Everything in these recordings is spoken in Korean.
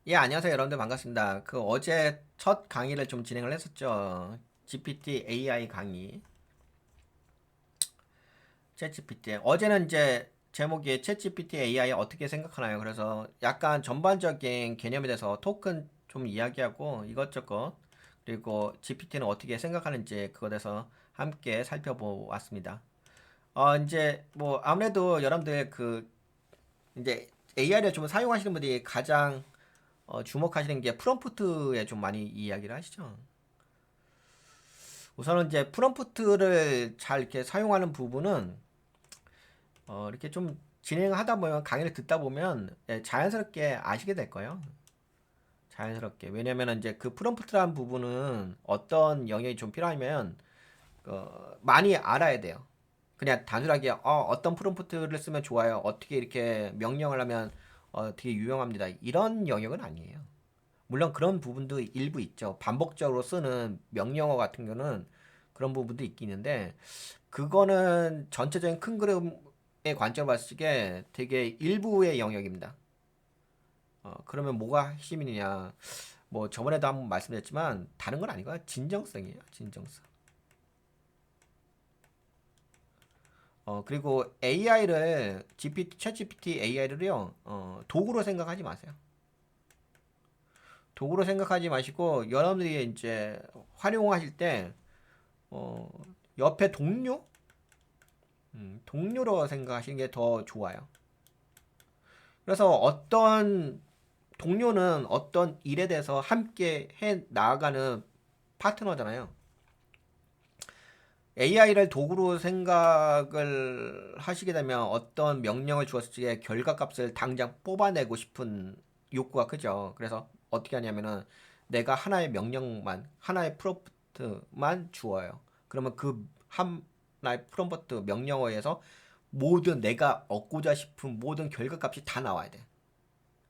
예, 안녕하세요. 여러분들 반갑습니다. 어제 첫 강의를 좀 진행을 했었죠. GPT AI 강의. 챗 GPT. 어제는 이제 제목이 챗 GPT AI 어떻게 생각하나요? 그래서 약간 전반적인 개념에 대해서 토큰 좀 이야기하고 이것저것 그리고 GPT는 어떻게 생각하는지 그거에 대해서 함께 살펴보았습니다. 이제 뭐 아무래도 여러분들 이제 AI를 좀 사용하시는 분들이 가장 주목하시는 게 프롬프트에 좀 많이 이야기를 하시죠. 우선은 이제 프롬프트를 잘 이렇게 사용하는 부분은 이렇게 좀 진행하다 보면 강의를 듣다 보면 자연스럽게 아시게 될 거예요. 자연스럽게. 왜냐면은 이제 그 프롬프트라는 부분은 어떤 영역이 좀 필요하면 많이 알아야 돼요. 그냥 단순하게 어떤 프롬프트를 쓰면 좋아요. 어떻게 이렇게 명령을 하면 되게 유용합니다. 이런 영역은 아니에요. 물론 그런 부분도 일부 있죠. 반복적으로 쓰는 명령어 같은 경우는 그런 부분도 있긴 있는데 그거는 전체적인 큰 그림의 관점을 봤을 때 되게 일부의 영역입니다. 그러면 뭐가 핵심이냐? 뭐 저번에도 한번 말씀드렸지만 다른 건 아니고요. 진정성이에요. 진정성. 그리고 AI를 GPT, 챗 GPT AI를요. 도구로 생각하지 마세요. 도구로 생각하지 마시고 여러분들이 이제 활용하실 때 어, 옆에 동료? 동료로 생각하시는 게 더 좋아요. 그래서 어떤 동료는 어떤 일에 대해서 함께 해 나아가는 파트너잖아요. AI를 도구로 생각을 하시게 되면 어떤 명령을 주었을 때 결과값을 당장 뽑아내고 싶은 욕구가 크죠. 그래서 어떻게 하냐면은 내가 하나의 명령만, 하나의 프롬프트만 주어요. 그러면 그 하나의 프롬프트 명령어에서 모든 내가 얻고자 싶은 모든 결과값이 다 나와야 돼.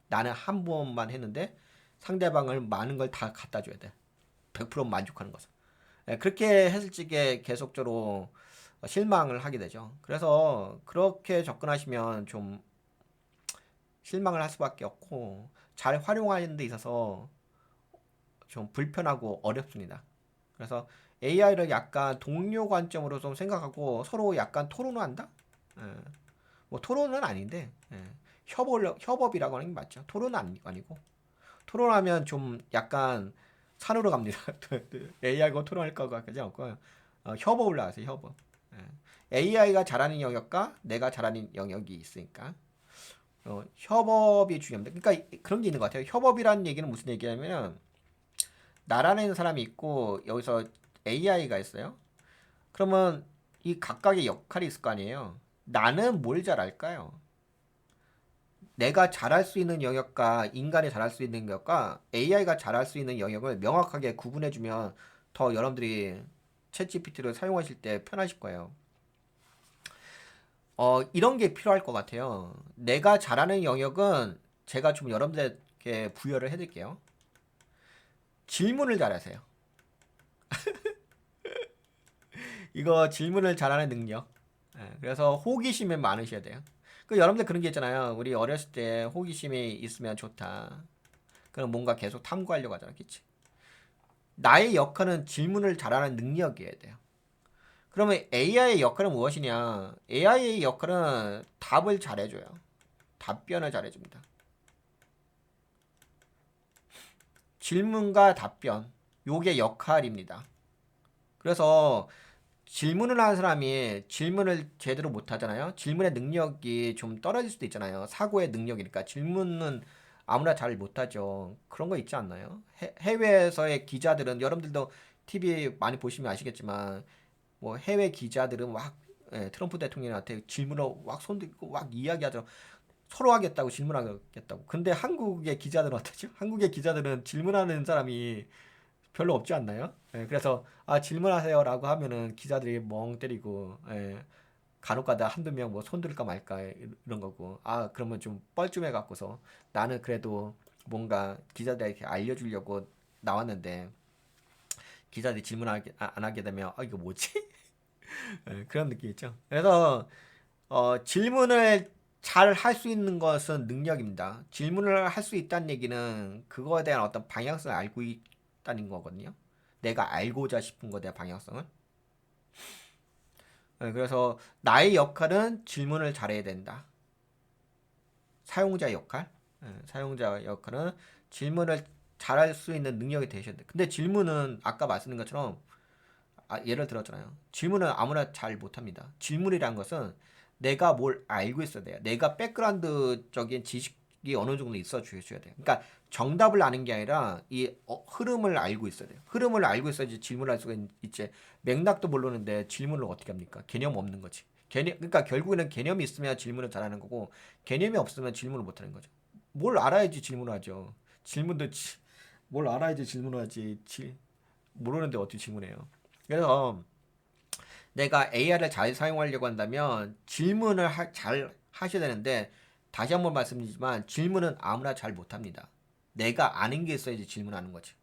나는 한 번만 했는데 상대방을 많은 걸 다 갖다 줘야 돼. 100% 만족하는 것을. 그렇게 했을 적에 계속적으로 실망을 하게 되죠. 그래서 그렇게 접근하시면 좀 실망을 할 수밖에 없고 잘 활용하는 데 있어서 좀 불편하고 어렵습니다. 그래서 AI를 약간 동료 관점으로 좀 생각하고 서로 약간 토론을 한다? 예, 뭐 토론은 아닌데 협업이라고 하는 게 맞죠. 토론은 아니고 토론하면 좀 약간 산으로 갑니다. AI하고 토론할 거가 그지 않고 협업을 나가세요. 협업. AI가 잘하는 영역과 내가 잘하는 영역이 있으니까 협업이 중요합니다. 그러니까 그런 게 있는 것 같아요. 협업이라는 얘기는 무슨 얘기냐면 나라는 사람이 있고 여기서 AI가 있어요. 그러면 이 각각의 역할이 있을 거 아니에요. 나는 뭘 잘할까요? 내가 잘할 수 있는 영역과 인간이 잘할 수 있는 영역과 AI가 잘할 수 있는 영역을 명확하게 구분해주면 더 여러분들이 챗GPT를 사용하실 때 편하실 거예요. 이런 게 필요할 것 같아요. 내가 잘하는 영역은 제가 좀 여러분들에게 부여를 해드릴게요. 질문을 잘하세요. 이거 질문을 잘하는 능력. 그래서 호기심이 많으셔야 돼요. 여러분들 그런 게 있잖아요. 우리 어렸을 때 호기심이 있으면 좋다. 그럼 뭔가 계속 탐구하려고 하잖아. 그치? 나의 역할은 질문을 잘하는 능력이어야 돼요. 그러면 AI의 역할은 무엇이냐? AI의 역할은 답을 잘해줘요. 답변을 잘해줍니다. 질문과 답변. 요게 역할입니다. 그래서 질문을 하는 사람이 질문을 제대로 못 하잖아요. 질문의 능력이 좀 떨어질 수도 있잖아요. 사고의 능력이니까. 질문은 아무나 잘 못하죠. 그런 거 있지 않나요? 해외에서의 기자들은 여러분들도 TV 많이 보시면 아시겠지만 뭐 해외 기자들은 막 트럼프 대통령한테 질문을 막 손들고 막 이야기하죠. 서로 하겠다고 질문하겠다고. 근데 한국의 기자들은 어떠죠? 한국의 기자들은 질문하는 사람이 별로 없지 않나요? 그래서 질문하세요라고 하면은 기자들이 멍 때리고 간혹가다 한두 명 뭐 손들까 말까 이런 거고 그러면 좀 뻘쭘해 갖고서 나는 그래도 뭔가 기자들에게 알려주려고 나왔는데 기자들이 안 하게 되면 이거 뭐지? 그런 느낌 있죠. 그래서 질문을 잘 할 수 있는 것은 능력입니다. 질문을 할 수 있다는 얘기는 그거에 대한 어떤 방향성을 알고 있다는 거거든요. 내가 알고자 싶은 것에 대한 방향성을. 그래서 나의 역할은 질문을 잘해야 된다. 사용자 역할. 사용자 역할은 질문을 잘할 수 있는 능력이 되셔야 돼. 근데 질문은 아까 말씀드린 것처럼 예를 들었잖아요. 질문은 아무나 잘 못합니다. 질문이란 것은 내가 뭘 알고 있어야 돼요. 내가 백그라운드적인 지식이 어느 정도 있어 주셔야 돼요. 그러니까 정답을 아는 게 아니라 이 흐름을 알고 있어야 돼요. 흐름을 알고 있어야지 질문을 할 수가 있지. 맥락도 모르는데 질문을 어떻게 합니까? 개념 없는 거지. 그러니까 결국에는 개념이 있으면 질문을 잘하는 거고 개념이 없으면 질문을 못하는 거죠. 뭘 알아야지 질문을 하죠. 질문도 뭘 알아야지 질문을 하지. 모르는데 어떻게 질문해요? 그래서 내가 AI를 잘 사용하려고 한다면 질문을 잘 하셔야 되는데 다시 한번 말씀드리지만 질문은 아무나 잘 못합니다. 내가 아는 게 있어야지 질문하는 거지.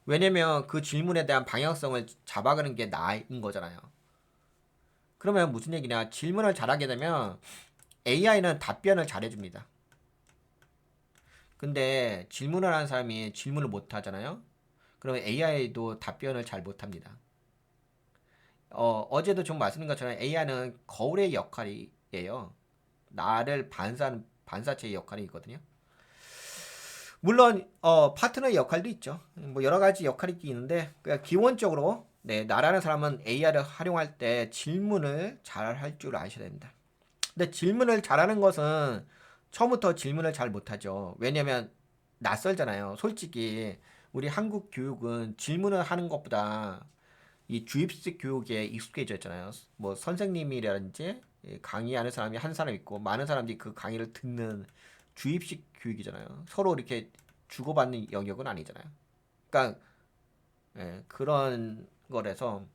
왜냐면 그 질문에 대한 방향성을 잡아가는 게 나인 거잖아요. 그러면 무슨 얘기냐? 질문을 잘하게 되면 AI는 답변을 잘해줍니다. 근데 질문을 하는 사람이 질문을 못 하잖아요. 그러면 AI도 답변을 잘 못합니다. 어제도 좀 말씀드린 것처럼 AI는 거울의 역할이에요. 나를 반사하는 반사체의 역할이 있거든요. 물론 파트너의 역할도 있죠. 뭐 여러 가지 역할이 있는데 기본적으로 나라는 사람은 AI를 활용할 때 질문을 잘 할 줄 아셔야 됩니다. 근데 질문을 잘하는 것은 처음부터 질문을 잘 못하죠. 왜냐면 낯설잖아요. 솔직히 우리 한국 교육은 질문을 하는 것보다 이 주입식 교육에 익숙해져 있잖아요. 뭐 선생님이라든지 강의하는 사람이 한 사람 있고 많은 사람들이 그 강의를 듣는 주입식 교육이잖아요. 서로 이렇게 주고받는 영역은 아니잖아요. 그러니까 그런 거라서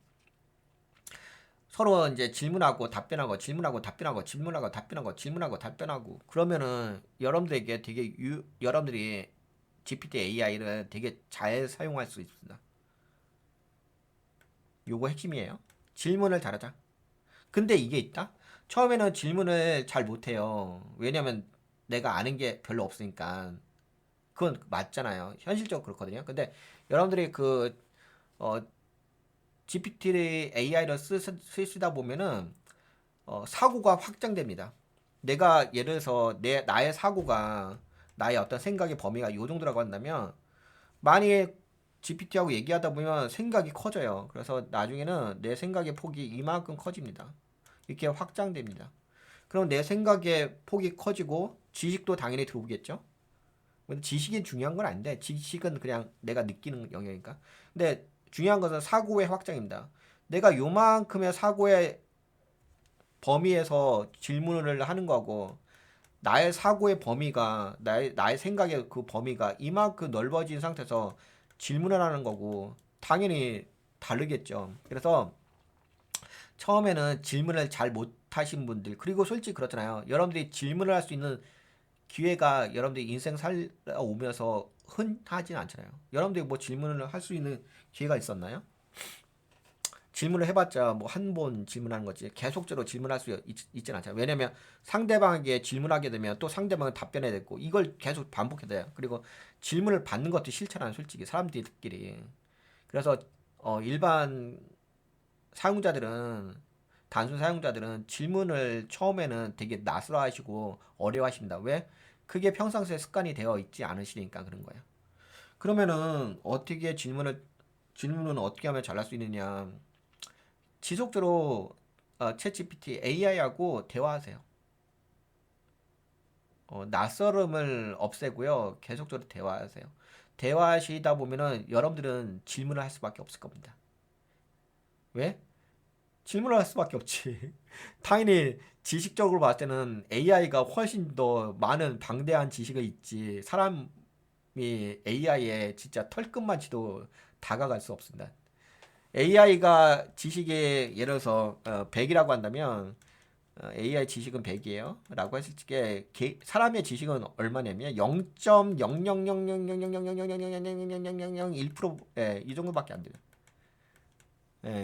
서로 이제 질문하고 답변하고 질문하고 답변하고 질문하고 답변하고 질문하고 답변하고 그러면은 여러분들에게 되게 여러분들이 GPT AI를 되게 잘 사용할 수 있습니다. 요거 핵심이에요. 질문을 잘하자. 근데 이게 있다? 처음에는 질문을 잘 못해요. 왜냐면 내가 아는 게 별로 없으니까. 그건 맞잖아요. 현실적으로 그렇거든요. 근데 여러분들이 어, GPT AI를 쓰시다 보면은, 사고가 확장됩니다. 내가 예를 들어서 나의 사고가, 나의 어떤 생각의 범위가 요 정도라고 한다면, 만약에 GPT하고 얘기하다 보면 생각이 커져요. 그래서 나중에는 내 생각의 폭이 이만큼 커집니다. 이렇게 확장됩니다. 그럼 내 생각의 폭이 커지고 지식도 당연히 들어오겠죠? 근데 지식이 중요한 건 아닌데 지식은 그냥 내가 느끼는 영역이니까. 근데 중요한 것은 사고의 확장입니다. 내가 요만큼의 사고의 범위에서 질문을 하는 거고 나의 사고의 범위가 나의 생각의 그 범위가 이만큼 넓어진 상태에서 질문을 하는 거고 당연히 다르겠죠. 그래서 처음에는 질문을 잘 못하신 분들 그리고 솔직히 그렇잖아요. 여러분들이 질문을 할 수 있는 기회가 여러분들이 인생 살아오면서 흔하진 않잖아요. 여러분들이 뭐 질문을 할 수 있는 기회가 있었나요? 질문을 해봤자 뭐 한 번 질문하는 거지 계속적으로 질문할 수 있진 않잖아요. 왜냐면 상대방에게 질문하게 되면 또 상대방은 답변해야 되고 이걸 계속 반복해야 돼요. 그리고 질문을 받는 것도 싫잖아요. 솔직히 사람들끼리. 그래서 일반 사용자들은 단순 사용자들은 질문을 처음에는 되게 낯설어하시고 어려워하십니다. 왜? 그게 평상시에 습관이 되어 있지 않으시니까 그런 거예요. 그러면은 어떻게 질문은 어떻게 하면 잘할 수 있느냐? 지속적으로 챗GPT AI하고 대화하세요. 낯설음을 없애고요. 계속적으로 대화하세요. 대화하시다 보면은 여러분들은 질문을 할 수밖에 없을 겁니다. 왜? 질문을 할 수밖에 없지. 당연히 지식적으로 봤을 때는 AI가 훨씬 더 많은 방대한 지식이 있지. 사람이 AI에 진짜 털끝만 치도 다가갈 수 없습니다. AI가 지식의 예를 들어서 100이라고 한다면 AI 지식은 100이에요. 라고 했을 때 사람의 지식은 얼마냐면 0.000000000000001%, 이 정도밖에 안 돼요.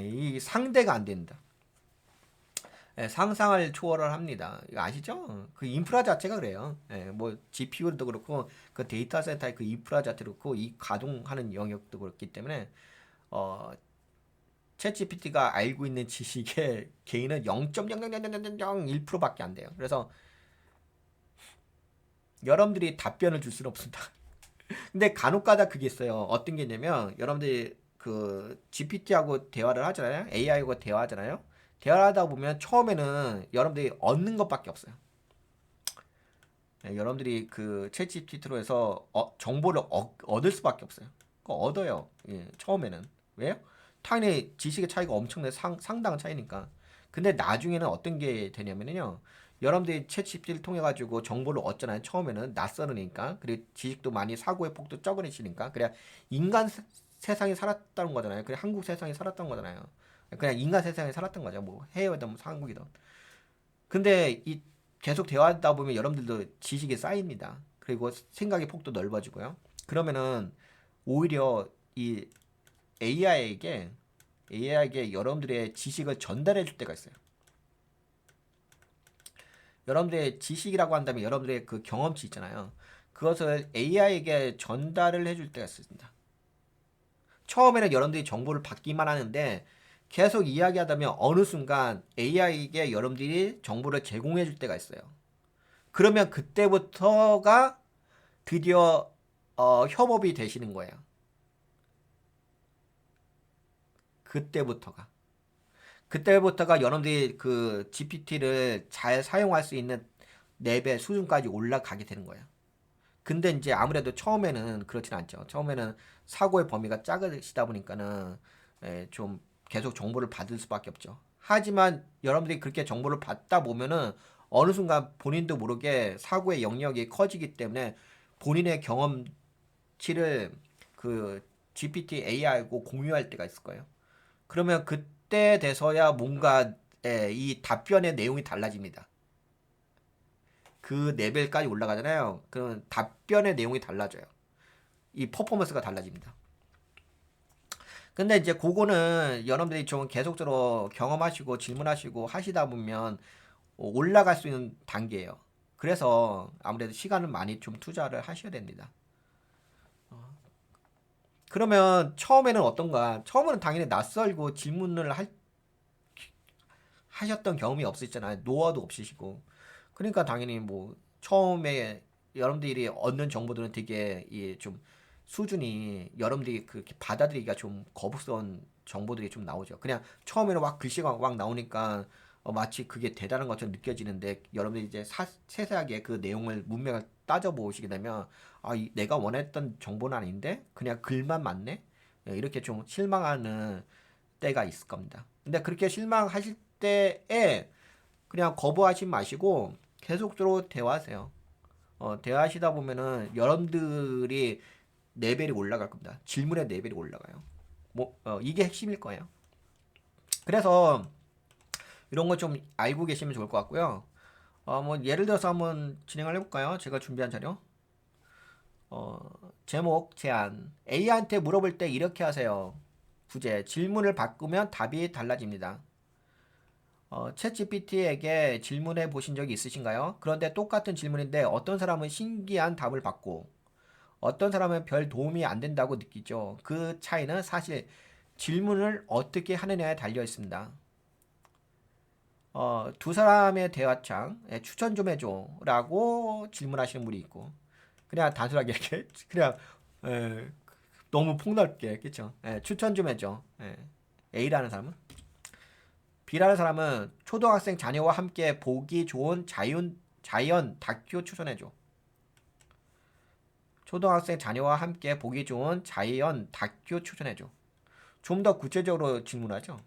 이 상대가 안 된다. 상상을 초월을 합니다. 이거 아시죠? 그 인프라 자체가 그래요. 뭐 GPU도 그렇고 그 데이터 센터의 그 인프라 자체도 그렇고 이 가동하는 영역도 그렇기 때문에 어, 챗GPT가 알고 있는 지식의 개인은 0.00001%밖에 안 돼요. 그래서 여러분들이 답변을 줄 수는 없습니다. 근데 간혹가다 그게 있어요. 어떤 게 있냐면 여러분들이 그 GPT하고 대화를 하잖아요. AI하고 대화하잖아요. 대화하다 보면 처음에는 여러분들이 얻는 것밖에 없어요. 여러분들이 그 챗GPT로 해서 정보를 얻을 수밖에 없어요. 얻어요. 처음에는. 왜요? 당연히 지식의 차이가 엄청나게 상당한 차이니까. 근데 나중에는 어떤 게 되냐면요. 여러분들이 챗GPT를 통해 가지고 정보를 얻잖아요. 처음에는 낯설으니까. 그리고 지식도 많이 사고의 폭도 적으시니까. 그래야 인간 세상에 살았다는 거잖아요. 그냥 한국 세상에 살았던 거잖아요. 그냥 인간 세상에 살았던 거죠. 뭐 해외든 뭐 한국이든. 근데 이 계속 대화하다 보면 여러분들도 지식이 쌓입니다. 그리고 생각의 폭도 넓어지고요. 그러면은 오히려 이 AI에게 여러분들의 지식을 전달해 줄 때가 있어요. 여러분들의 지식이라고 한다면 여러분들의 그 경험치 있잖아요. 그것을 AI에게 전달을 해줄 때가 있습니다. 처음에는 여러분들이 정보를 받기만 하는데 계속 이야기하다면 어느 순간 AI에게 여러분들이 정보를 제공해 줄 때가 있어요. 그러면 그때부터가 드디어 협업이 되시는 거예요. 그때부터가. 그때부터가 여러분들이 그 GPT를 잘 사용할 수 있는 레벨 수준까지 올라가게 되는 거예요. 근데 이제 아무래도 처음에는 그렇진 않죠. 처음에는 사고의 범위가 작으시다 보니까는 좀 계속 정보를 받을 수밖에 없죠. 하지만 여러분들이 그렇게 정보를 받다 보면은 어느 순간 본인도 모르게 사고의 영역이 커지기 때문에 본인의 경험치를 그 GPT AI하고 공유할 때가 있을 거예요. 그러면 그때 돼서야 뭔가 이 답변의 내용이 달라집니다. 그 레벨까지 올라가잖아요. 그러면 답변의 내용이 달라져요. 이 퍼포먼스가 달라집니다. 근데 이제 그거는 여러분들이 좀 계속적으로 경험하시고 질문하시고 하시다 보면 올라갈 수 있는 단계예요. 그래서 아무래도 시간을 많이 좀 투자를 하셔야 됩니다. 그러면 처음에는 어떤가? 처음에는 당연히 낯설고 질문을 하셨던 경험이 없으시잖아요. 노하우도 없으시고. 그러니까 당연히 뭐 처음에 여러분들이 얻는 정보들은 되게 좀 수준이 여러분들이 그렇게 받아들이기가 좀 거북스러운 정보들이 좀 나오죠. 그냥 처음에는 막 글씨가 막 나오니까 마치 그게 대단한 것처럼 느껴지는데 여러분들이 이제 세세하게 그 내용을 문맥을 따져보시게 되면 내가 원했던 정보는 아닌데 그냥 글만 맞네? 이렇게 좀 실망하는 때가 있을 겁니다. 근데 그렇게 실망하실 때에 그냥 거부하지 마시고 계속적으로 대화하세요. 대화하시다 보면은 여러분들이 레벨이 올라갈 겁니다. 질문의 레벨이 올라가요. 이게 핵심일 거예요. 그래서 이런 거 좀 알고 계시면 좋을 것 같고요. 뭐 예를 들어서 한번 진행을 해볼까요? 제가 준비한 자료. 제목 제안. A한테 물어볼 때 이렇게 하세요. 부제. 질문을 바꾸면 답이 달라집니다. 챗GPT에게 질문해 보신 적이 있으신가요? 그런데 똑같은 질문인데 어떤 사람은 신기한 답을 받고 어떤 사람은 별 도움이 안 된다고 느끼죠. 그 차이는 사실 질문을 어떻게 하느냐에 달려 있습니다. 두 사람의 대화창 추천 좀 해줘 라고 질문하시는 분이 있고 그냥 단순하게 이렇게 그냥 에, 너무 폭넓게 그쵸? 추천 좀 해줘. A라는 사람은 B라는 사람은 초등학생 자녀와 함께 보기 좋은 자연 다큐 추천해줘. 초등학생 자녀와 함께 보기 좋은 자연 다큐 추천해줘. 좀 더 구체적으로 질문하죠.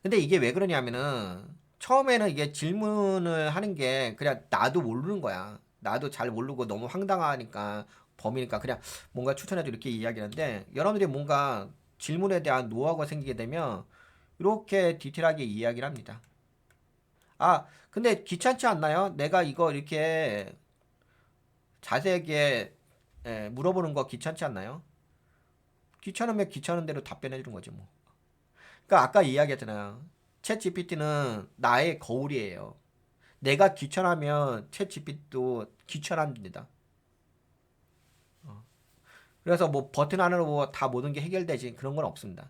근데 이게 왜 그러냐면은 처음에는 이게 질문을 하는 게 그냥 나도 모르는 거야. 나도 잘 모르고 너무 황당하니까 범이니까 그냥 뭔가 추천해줘 이렇게 이야기하는데 여러분들이 뭔가 질문에 대한 노하우가 생기게 되면 이렇게 디테일하게 이야기를 합니다. 근데 귀찮지 않나요? 내가 이거 이렇게 자세하게 물어보는 거 귀찮지 않나요? 귀찮으면 귀찮은 대로 답변해 주는 거지 뭐. 그러니까 아까 이야기했잖아요. 챗 GPT는 나의 거울이에요. 내가 귀찮으면 챗 GPT도 귀찮아집니다. 그래서 뭐 버튼 하나로 뭐 다 모든 게 해결되지 그런 건 없습니다.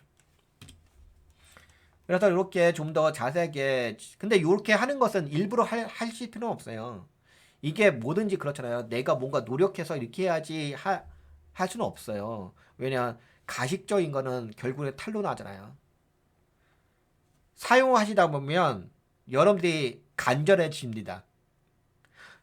그래서 이렇게 좀 더 자세하게 근데 이렇게 하는 것은 일부러 하실 필요는 없어요. 이게 뭐든지 그렇잖아요. 내가 뭔가 노력해서 이렇게 해야지 할 수는 없어요. 왜냐 가식적인 거는 결국에 탄로 나잖아요. 사용하시다 보면 여러분들이 간절해집니다.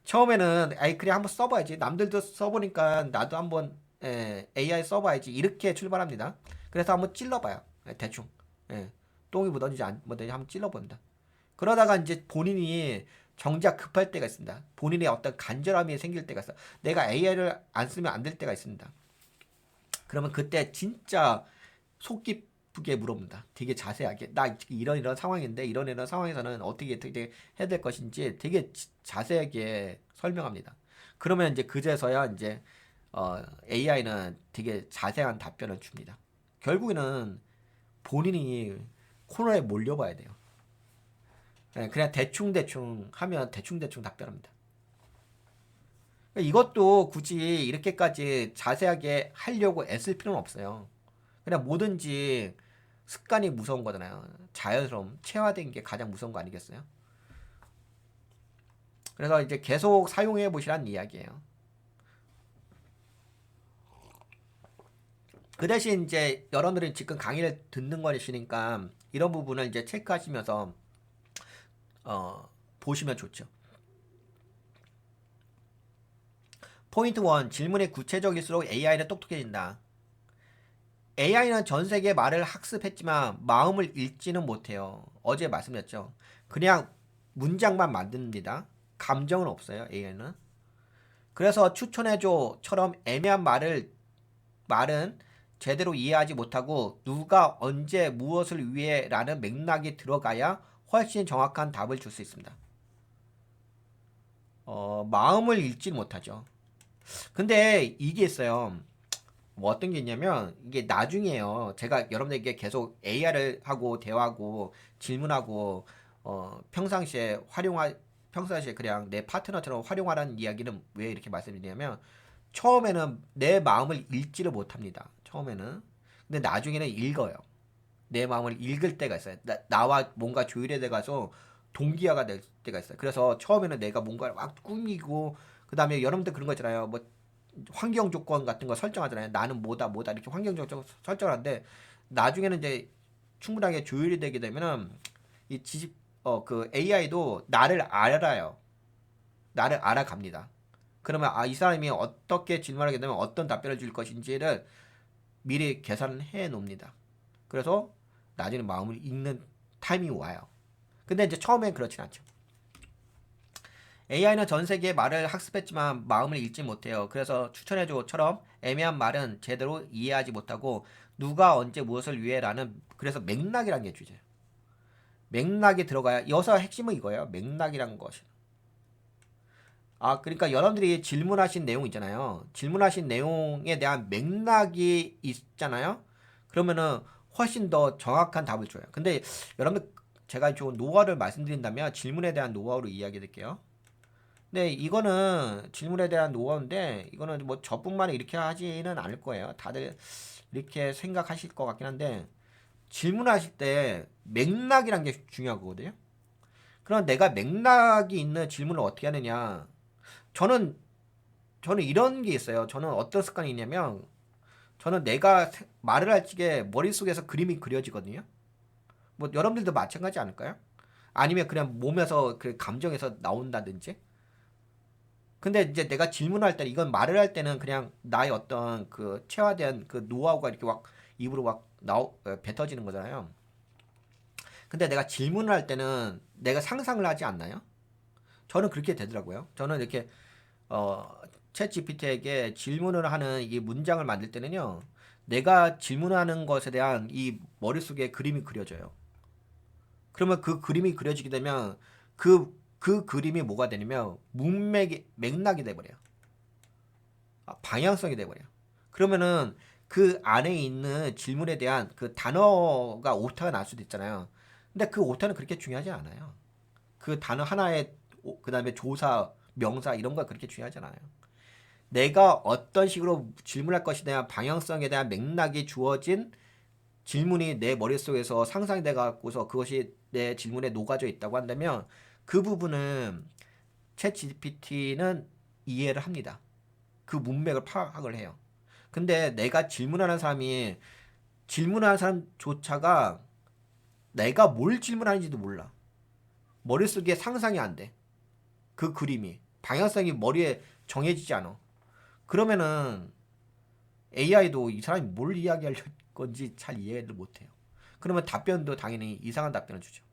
처음에는 아이 그래 한번 써봐야지. 남들도 써보니까 나도 한번 AI 써봐야지. 이렇게 출발합니다. 그래서 한번 찔러봐요. 대충. 예, 똥이 묻었는지 안 묻었는지 한번 찔러본다. 그러다가 이제 본인이 정작 급할 때가 있습니다. 본인의 어떤 간절함이 생길 때가 있어. 내가 AI를 안 쓰면 안 될 때가 있습니다. 그러면 그때 진짜 속 깊게 물어봅니다. 되게 자세하게. 나 이런 상황인데 이런 상황에서는 어떻게 해야 될 것인지 되게 자세하게 설명합니다. 그러면 이제 그제서야 이제 AI는 되게 자세한 답변을 줍니다. 결국에는 본인이 코너에 몰려봐야 돼요. 그냥 대충대충 하면 대충대충 답변합니다. 이것도 굳이 이렇게까지 자세하게 하려고 애쓸 필요는 없어요. 그냥 뭐든지 습관이 무서운 거잖아요. 자연스러움, 체화된 게 가장 무서운 거 아니겠어요? 그래서 이제 계속 사용해 보시라는 이야기예요. 그 대신 이제 여러분들이 지금 강의를 듣는 거시니까 이런 부분을 이제 체크하시면서 보시면 좋죠. 포인트 1. 질문이 구체적일수록 AI는 똑똑해진다. AI는 전 세계 말을 학습했지만 마음을 읽지는 못해요. 어제 말씀드렸죠. 그냥 문장만 만듭니다. 감정은 없어요, AI는. 그래서 추천해줘처럼 애매한 말은 제대로 이해하지 못하고 누가 언제 무엇을 위해 라는 맥락이 들어가야 훨씬 정확한 답을 줄 수 있습니다. 마음을 읽지 못하죠. 근데 이게 있어요. 뭐 어떤 게 있냐면 이게 나중에요. 제가 여러분들에게 계속 AI를 하고 대화하고 질문하고 평상시에 그냥 내 파트너처럼 활용하라는 이야기는 왜 이렇게 말씀드리냐면 처음에는 내 마음을 읽지를 못합니다. 처음에는. 근데 나중에는 읽어요. 내 마음을 읽을 때가 있어요. 나와 뭔가 조율해 돼 가서 동기화가 될 때가 있어요. 그래서 처음에는 내가 뭔가를 막 꾸미고 그다음에 여러분들 그런 거 있잖아요. 뭐 환경 조건 같은 거 설정하잖아요. 나는 뭐다 이렇게 환경 조건 설정하는데 나중에는 이제 충분하게 조율이 되게 되면은 이 지식 그 AI도 나를 알아요. 나를 알아갑니다. 그러면 이 사람이 어떻게 질문하게 되면 어떤 답변을 줄 것인지를 미리 계산을 해 놓습니다. 그래서 나중에 마음을 읽는 타이밍이 와요. 근데 이제 처음엔 그렇진 않죠. AI는 전 세계의 말을 학습했지만 마음을 읽지 못해요. 그래서 추천해줘처럼 애매한 말은 제대로 이해하지 못하고 누가 언제 무엇을 위해라는 그래서 맥락이라는 게 주제예요. 맥락이 들어가야 여기서 핵심은 이거예요. 맥락이라는 것이. 그러니까 여러분들이 질문하신 내용 있잖아요. 질문하신 내용에 대한 맥락이 있잖아요. 그러면은 훨씬 더 정확한 답을 줘요. 근데 여러분들 제가 좀 노하우를 말씀드린다면 질문에 대한 노하우로 이야기해 드릴게요. 네, 이거는 질문에 대한 노하우인데 이거는 뭐 저뿐만 이렇게 하지는 않을 거예요. 다들 이렇게 생각하실 것 같긴 한데 질문하실 때 맥락이란 게 중요하거든요. 그럼 내가 맥락이 있는 질문을 어떻게 하느냐? 저는 이런 게 있어요. 저는 어떤 습관이 있냐면 저는 내가 말을 할 적에 머릿속에서 그림이 그려지거든요. 뭐 여러분들도 마찬가지 않을까요? 아니면 그냥 몸에서 그 감정에서 나온다든지. 근데 이제 내가 질문할 때 이건 말을 할 때는 그냥 나의 어떤 그 체화된 그 노하우가 이렇게 막 입으로 막 뱉어지는 거잖아요. 근데 내가 질문을 할 때는 내가 상상을 하지 않나요? 저는 그렇게 되더라고요. 저는 이렇게 어, 챗 GPT에게 질문을 하는 이 문장을 만들 때는요. 내가 질문하는 것에 대한 이 머릿속에 그림이 그려져요. 그러면 그 그림이 그려지게 되면 그 그림이 뭐가 되냐면 맥락이 돼버려요. 방향성이 돼버려요. 그러면은 그 안에 있는 질문에 대한 그 단어가 오타가 날 수도 있잖아요. 근데 그 오타는 그렇게 중요하지 않아요. 그 단어 하나에 그 다음에 조사, 명사 이런 거 그렇게 중요하지 않아요. 내가 어떤 식으로 질문할 것에 대한 방향성에 대한 맥락이 주어진 질문이 내 머릿속에서 상상돼 갖고서 그것이 내 질문에 녹아져 있다고 한다면 그 부분은 챗 GPT는 이해를 합니다. 그 문맥을 파악을 해요. 근데 내가 질문하는 사람조차가 내가 뭘 질문하는지도 몰라. 머릿속에 상상이 안 돼. 그 그림이. 방향성이 머리에 정해지지 않아. 그러면은 AI도 이 사람이 뭘 이야기할 건지 잘 이해를 못해요. 그러면 답변도 당연히 이상한 답변을 주죠.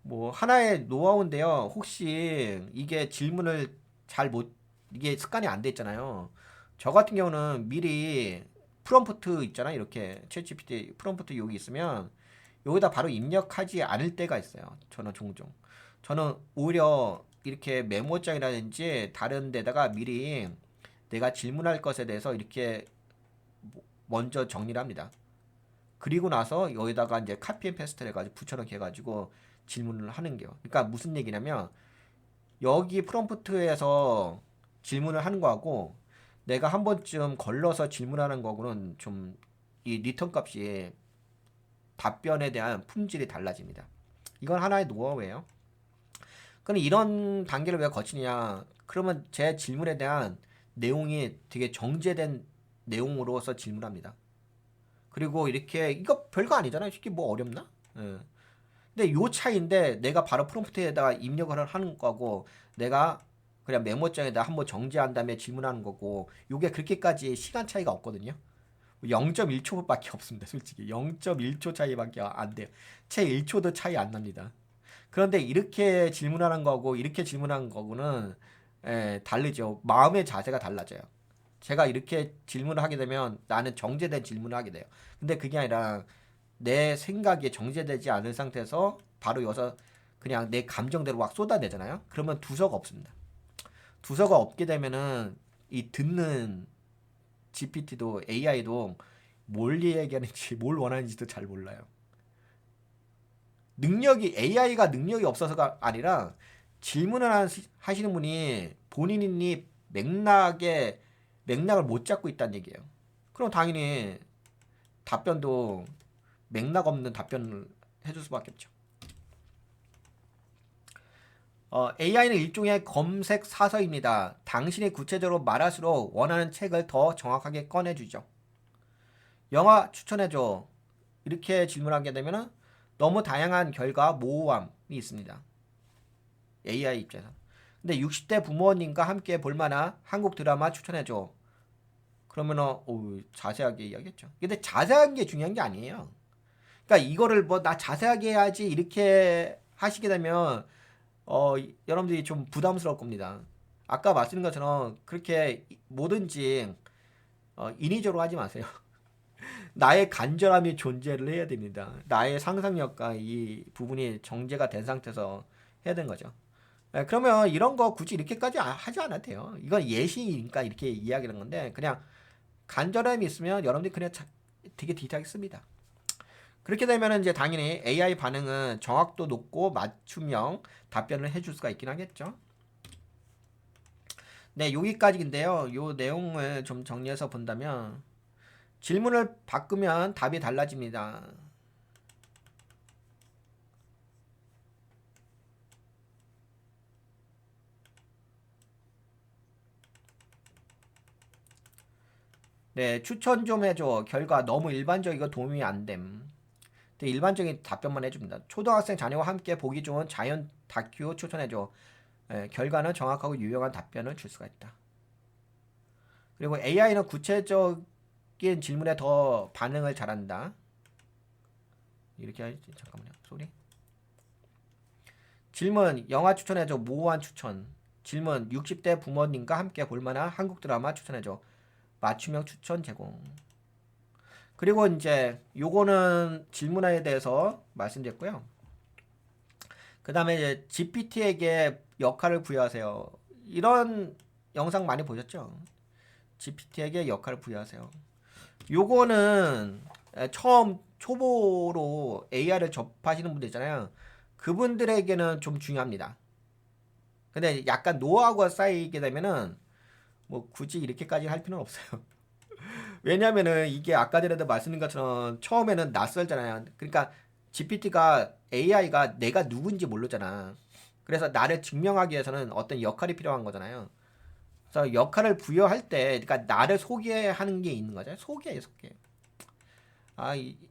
뭐 하나의 노하우인데요. 혹시 이게 질문을 잘 못, 이게 습관이 안 돼 있잖아요. 저 같은 경우는 미리 프롬프트 있잖아요. 이렇게 챗GPT 프롬프트 여기 있으면 여기다 바로 입력하지 않을 때가 있어요. 저는 종종. 저는 오히려 이렇게 메모장이라든지 다른 데다가 미리 내가 질문할 것에 대해서 이렇게 먼저 정리를 합니다. 그리고 나서 여기다가 이제 카피 앤 페스트를 해가지고 붙여넣기 해가지고 질문을 하는 게요. 그러니까 무슨 얘기냐면 여기 프롬프트에서 질문을 하는 거하고 내가 한 번쯤 걸러서 질문하는 거고는 좀 이 리턴 값이 답변에 대한 품질이 달라집니다. 이건 하나의 노하우예요. 그럼 이런 단계를 왜 거치느냐? 그러면 제 질문에 대한 내용이 되게 정제된 내용으로서 질문합니다. 그리고 이렇게 이거 별거 아니잖아요. 이게 뭐 어렵나? 예. 근데 요 차이인데 내가 바로 프롬프트에다가 입력을 하는 거고 내가 그냥 메모장에다 한번 정지한 다음에 질문하는 거고 요게 그렇게까지 시간 차이가 없거든요. 0.1초밖에 없습니다. 솔직히 0.1초 차이밖에 안 돼요. 채 1초도 차이 안 납니다. 그런데 이렇게 질문하는 거고 이렇게 질문하는 거고는 다르죠. 마음의 자세가 달라져요. 제가 이렇게 질문을 하게 되면 나는 정제된 질문을 하게 돼요. 근데 그게 아니라 내 생각이 정제되지 않은 상태에서 바로 여기서 그냥 내 감정대로 막 쏟아내잖아요. 그러면 두서가 없습니다. 두서가 없게 되면은 이 듣는 GPT도 AI도 뭘 얘기하는지 뭘 원하는지도 잘 몰라요. 능력이 AI가 능력이 없어서가 아니라 질문을 하시는 분이 본인이 맥락을 못 잡고 있다는 얘기예요. 그럼 당연히 답변도 맥락 없는 답변을 해줄 수밖에 없죠. AI는 일종의 검색 사서입니다. 당신이 구체적으로 말할수록 원하는 책을 더 정확하게 꺼내주죠. 영화 추천해줘. 이렇게 질문하게 되면 너무 다양한 결과 모호함이 있습니다. AI 입장에서. 근데 60대 부모님과 함께 볼만한 한국 드라마 추천해줘. 그러면은 자세하게 이야기했죠. 근데 자세한 게 중요한 게 아니에요. 그러니까 이거를 뭐 나 자세하게 해야지 이렇게 하시게 되면 여러분들이 좀 부담스러울 겁니다. 아까 말씀드린 것처럼 그렇게 뭐든지 인위적으로 하지 마세요. 나의 간절함이 존재를 해야 됩니다. 나의 상상력과 이 부분이 정제가 된 상태에서 해야 되는 거죠. 그러면 이런 거 굳이 이렇게까지 하지 않아도 돼요. 이건 예시니까 이렇게 이야기하는 건데 그냥 간절함이 있으면 여러분들이 그냥 되게 디테일하게 씁니다. 그렇게 되면 이제 당연히 AI 반응은 정확도 높고 맞춤형 답변을 해줄 수가 있긴 하겠죠. 네, 여기까지인데요. 요 내용을 좀 정리해서 본다면 질문을 바꾸면 답이 달라집니다. 네, 추천 좀 해줘. 결과 너무 일반적이고 도움이 안 됨. 근데 일반적인 답변만 해줍니다. 초등학생 자녀와 함께 보기 좋은 자연 다큐 추천해줘. 결과는 정확하고 유용한 답변을 줄 수가 있다. 그리고 AI는 구체적인 질문에 더 반응을 잘한다. 이렇게 하지. 잠깐만요. 소리. 질문 영화 추천해줘. 모호한 추천. 질문 60대 부모님과 함께 볼만한 한국 드라마 추천해줘. 맞춤형 추천 제공. 그리고 이제 요거는 질문에 대해서 말씀드렸고요. 그 다음에 이제 GPT에게 역할을 부여하세요. 이런 영상 많이 보셨죠? GPT에게 역할을 부여하세요. 요거는 처음 초보로 AI를 접하시는 분들 있잖아요. 그분들에게는 좀 중요합니다. 근데 약간 노하우가 쌓이게 되면은 뭐 굳이 이렇게까지 할 필요는 없어요. 왜냐면은 이게 아까 전에도 말씀드린 것처럼 처음에는 낯설잖아요. 그러니까 GPT가 AI가 내가 누군지 모르잖아. 그래서 나를 증명하기 위해서는 어떤 역할이 필요한 거잖아요. 그래서 역할을 부여할 때, 그러니까 나를 소개하는 게 있는 거죠. 소개.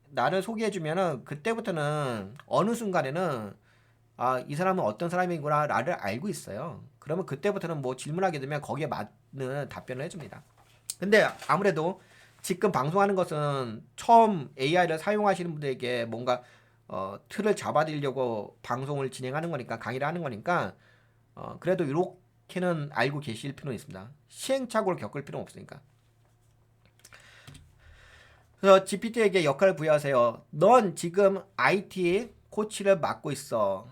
나를 소개해주면은 그때부터는 어느 순간에는 이 사람은 어떤 사람이구나 나를 알고 있어요. 그러면 그때부터는 뭐 질문하게 되면 거기에 맞는 답변을 해줍니다. 근데 아무래도 지금 방송하는 것은 처음 AI를 사용하시는 분들에게 뭔가 틀을 잡아드리려고 방송을 진행하는 거니까 강의를 하는 거니까 그래도 이렇게는 알고 계실 필요는 있습니다. 시행착오를 겪을 필요는 없으니까. 그래서 GPT에게 역할을 부여하세요. 넌 지금 IT 코치를 맡고 있어.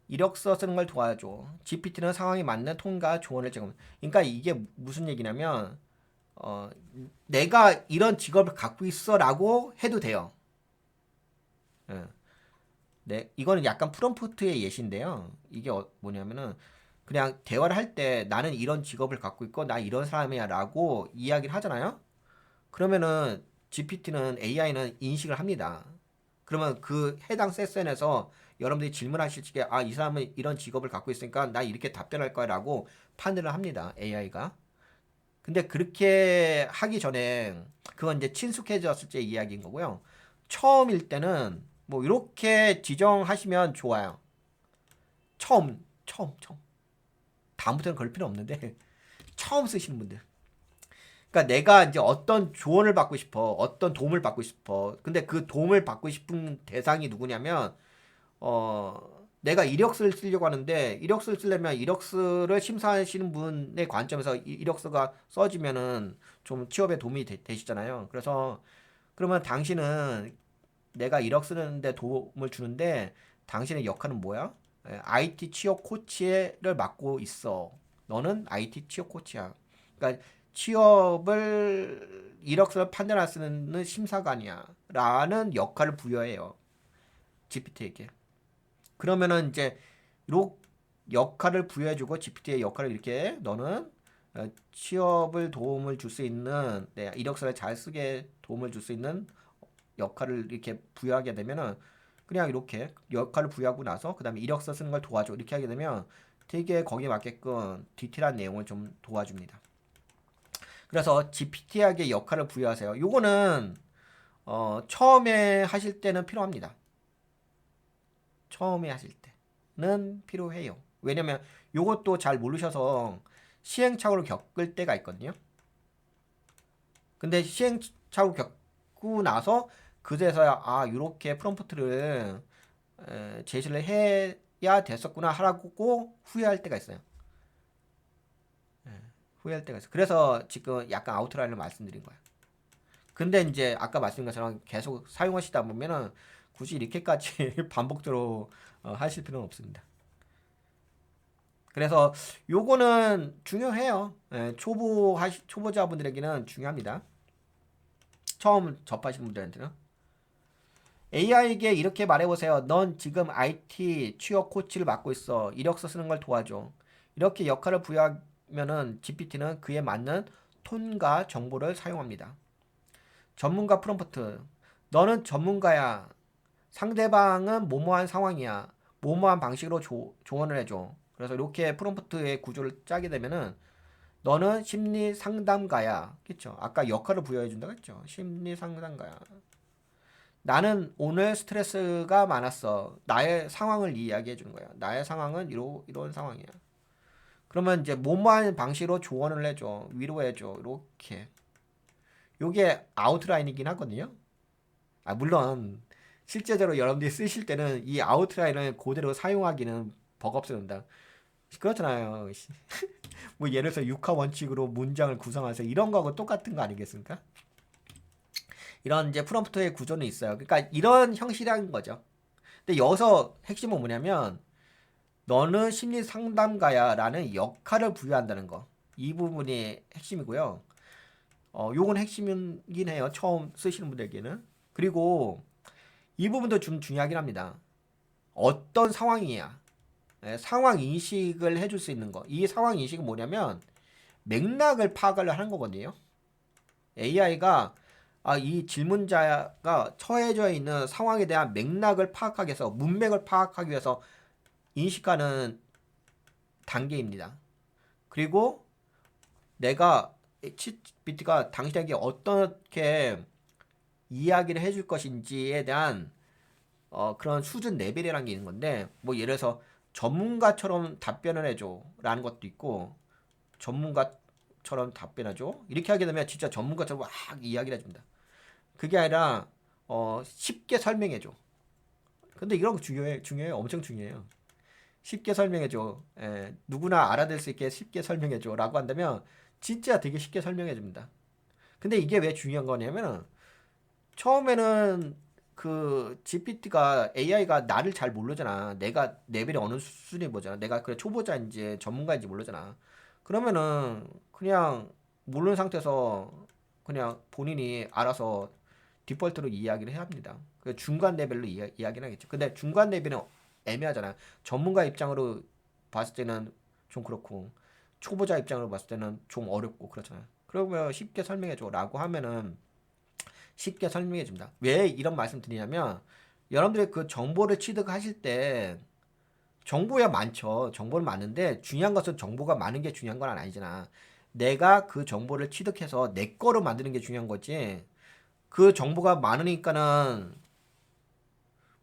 이력서 쓰는 걸 도와줘. GPT는 상황에 맞는 톤과 조언을 제공. 그러니까 이게 무슨 얘기냐면 어, 내가 이런 직업을 갖고 있어라고 해도 돼요. 예. 네, 이거는 약간 프롬프트의 예시인데요. 이게 뭐냐면은 그냥 대화를 할 때 나는 이런 직업을 갖고 있고 나 이런 사람이야라고 이야기를 하잖아요. 그러면은 GPT는 AI는 인식을 합니다. 그러면 그 해당 세션에서 여러분들이 질문하실 적에 이 사람은 이런 직업을 갖고 있으니까 나 이렇게 답변할 거야라고 판단을 합니다. AI가. 근데 그렇게 하기 전에 그건 이제 친숙해졌을 때 이야기인 거고요. 처음일 때는 뭐 이렇게 지정하시면 좋아요. 처음. 다음부터는 그럴 필요 없는데 처음 쓰시는 분들. 그러니까 내가 이제 어떤 조언을 받고 싶어, 어떤 도움을 받고 싶어. 근데 그 도움을 받고 싶은 대상이 누구냐면 내가 이력서를 쓰려고 하는데 이력서를 쓰려면 이력서를 심사하시는 분의 관점에서 이력서가 써지면은 좀 취업에 도움이 되시잖아요. 그래서 그러면 당신은 내가 이력 쓰는데 도움을 주는데 당신의 역할은 뭐야? IT 취업 코치를 맡고 있어. 너는 IT 취업 코치야. 그러니까 취업을 이력서를 판단할 수 있는 심사관이야. 라는 역할을 부여해요. GPT에게. 그러면은 이제 요 역할을 부여해주고 GPT의 역할을 이렇게 너는 취업을 도움을 줄 수 있는 이력서를 잘 쓰게 도움을 줄 수 있는 역할을 이렇게 부여하게 되면은 그냥 이렇게 역할을 부여하고 나서 그 다음에 이력서 쓰는 걸 도와줘 이렇게 하게 되면 되게 거기에 맞게끔 디테일한 내용을 좀 도와줍니다. 그래서 GPT에게 역할을 부여하세요. 요거는 처음에 하실 때는 필요합니다. 처음에 하실 때는 필요해요. 왜냐면 요것도 잘 모르셔서 시행착오를 겪을 때가 있거든요. 근데 시행착오 겪고 나서 그제서야 요렇게 프롬프트를 제시를 해야 됐었구나 하라고 후회할 때가 있어요. 후회할 때가 있어요. 그래서 지금 약간 아웃라인을 말씀드린 거예요. 근데 이제 아까 말씀드린 것처럼 계속 사용하시다 보면은 굳이 이렇게까지 반복적으로 하실 필요는 없습니다. 그래서 요거는 중요해요. 초보자분들에게는 중요합니다. 처음 접하시는 분들한테는. AI에게 이렇게 말해보세요. 넌 지금 IT 취업 코치를 맡고 있어. 이력서 쓰는 걸 도와줘. 이렇게 역할을 부여하면은 GPT는 그에 맞는 톤과 정보를 사용합니다. 전문가 프롬프트. 너는 전문가야. 상대방은 뭐뭐한 상황이야. 뭐뭐한 방식으로 조언을 해줘. 그래서 이렇게 프롬프트의 구조를 짜게 되면은 너는 심리 상담가야. 그쵸? 아까 역할을 부여해준다고 했죠. 심리 상담가야. 나는 오늘 스트레스가 많았어. 나의 상황을 이야기해 주는 거야. 나의 상황은 이런 상황이야. 그러면 이제 뭐뭐한 방식으로 조언을 해줘. 위로해줘. 이렇게. 요게 아웃라인이긴 하거든요. 물론 실제적으로 여러분들이 쓰실 때는 이 아웃라인을 그대로 사용하기는 버겁습니다. 그렇잖아요. 뭐 예를 들어서 육하 원칙으로 문장을 구성하세요. 이런 거하고 똑같은 거 아니겠습니까? 이런 이제 프롬프트의 구조는 있어요. 그러니까 이런 형식이라는 거죠. 근데 여기서 핵심은 뭐냐면 너는 심리 상담가야라는 역할을 부여한다는 거. 이 부분이 핵심이고요. 요건 핵심이긴 해요. 처음 쓰시는 분들에게는. 그리고 이 부분도 좀 중요하긴 합니다. 어떤 상황이야. 예, 상황 인식을 해줄 수 있는 거. 이 상황 인식은 뭐냐면 맥락을 파악을 하는 거거든요. AI가 이 질문자가 처해져 있는 상황에 대한 맥락을 파악하기 위해서 문맥을 파악하기 위해서 인식하는 단계입니다. 그리고 내가 챗GPT가 당신에게 어떻게 이야기를 해줄 것인지에 대한 그런 수준 레벨이라는 게 있는 건데 뭐 예를 들어서 전문가처럼 답변을 해줘 라는 것도 있고 전문가처럼 답변해줘 이렇게 하게 되면 진짜 전문가처럼 막 이야기를 해줍니다. 그게 아니라 쉽게 설명해줘. 근데 이런 거 중요해요. 엄청 중요해요. 쉽게 설명해줘. 누구나 알아들 수 있게 쉽게 설명해줘 라고 한다면 진짜 되게 쉽게 설명해줍니다. 근데 이게 왜 중요한 거냐면은 처음에는 그 GPT가 AI가 나를 잘 모르잖아. 내가 레벨이 어느 수준이 뭐잖아. 내가 그래 초보자인지 전문가인지 모르잖아. 그러면은 그냥 모르는 상태에서 그냥 본인이 알아서 디폴트로 이야기를 해야 합니다. 그 중간 레벨로 이야기를 하겠죠. 근데 중간 레벨은 애매하잖아. 전문가 입장으로 봤을 때는 좀 그렇고 초보자 입장으로 봤을 때는 좀 어렵고 그렇잖아요. 그러면 쉽게 설명해줘라고 하면은 쉽게 설명해 줍니다. 왜 이런 말씀 드리냐면 여러분들이 그 정보를 취득하실 때 정보야 많죠. 정보는 많은데 중요한 것은 정보가 많은 게 중요한 건 아니잖아. 내가 그 정보를 취득해서 내 거로 만드는 게 중요한 거지. 그 정보가 많으니까는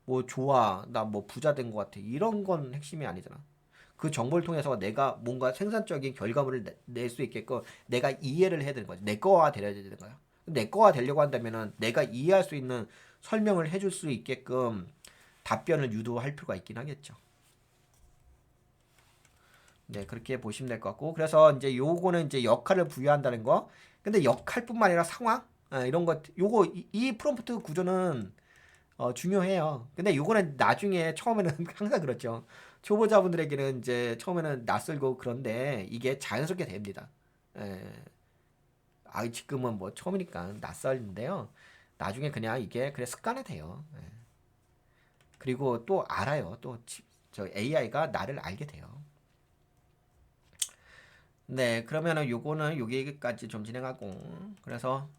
뭐 좋아, 나 뭐 부자 된 것 같아. 이런 건 핵심이 아니잖아. 그 정보를 통해서 내가 뭔가 생산적인 결과물을 낼 수 있게끔 내가 이해를 해야 되는 거지. 내 거가 되어야 되는 거야. 내 거가 되려고 한다면은 내가 이해할 수 있는 설명을 해줄 수 있게끔 답변을 유도할 필요가 있긴 하겠죠. 네, 그렇게 보시면 될 것 같고. 그래서 이제 요거는 이제 역할을 부여한다는 거. 근데 역할뿐만 아니라 상황? 이런 것, 요거, 이 프롬프트 구조는 중요해요. 근데 요거는 나중에 처음에는 항상 그렇죠. 초보자분들에게는 이제 처음에는 낯설고 그런데 이게 자연스럽게 됩니다. 예. 지금은 뭐 처음이니까 낯설는데요. 나중에 그냥 이게 그래 습관이 돼요. 예. 그리고 또 알아요. 또 저 AI가 나를 알게 돼요. 네, 그러면은 요거는 여기까지 좀 진행하고 그래서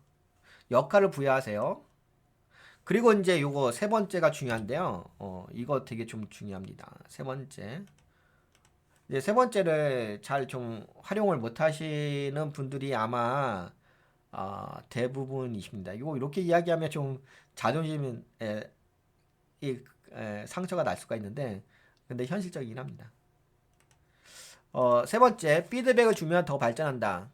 역할을 부여하세요. 그리고 이제 요거 세 번째가 중요한데요. 이거 되게 좀 중요합니다. 세 번째. 이제 세 번째를 잘 좀 활용을 못 하시는 분들이 아마 대부분이십니다. 이거 이렇게 이야기하면 좀 자존심에 상처가 날 수가 있는데 근데 현실적이긴 합니다. 세 번째, 피드백을 주면 더 발전한다.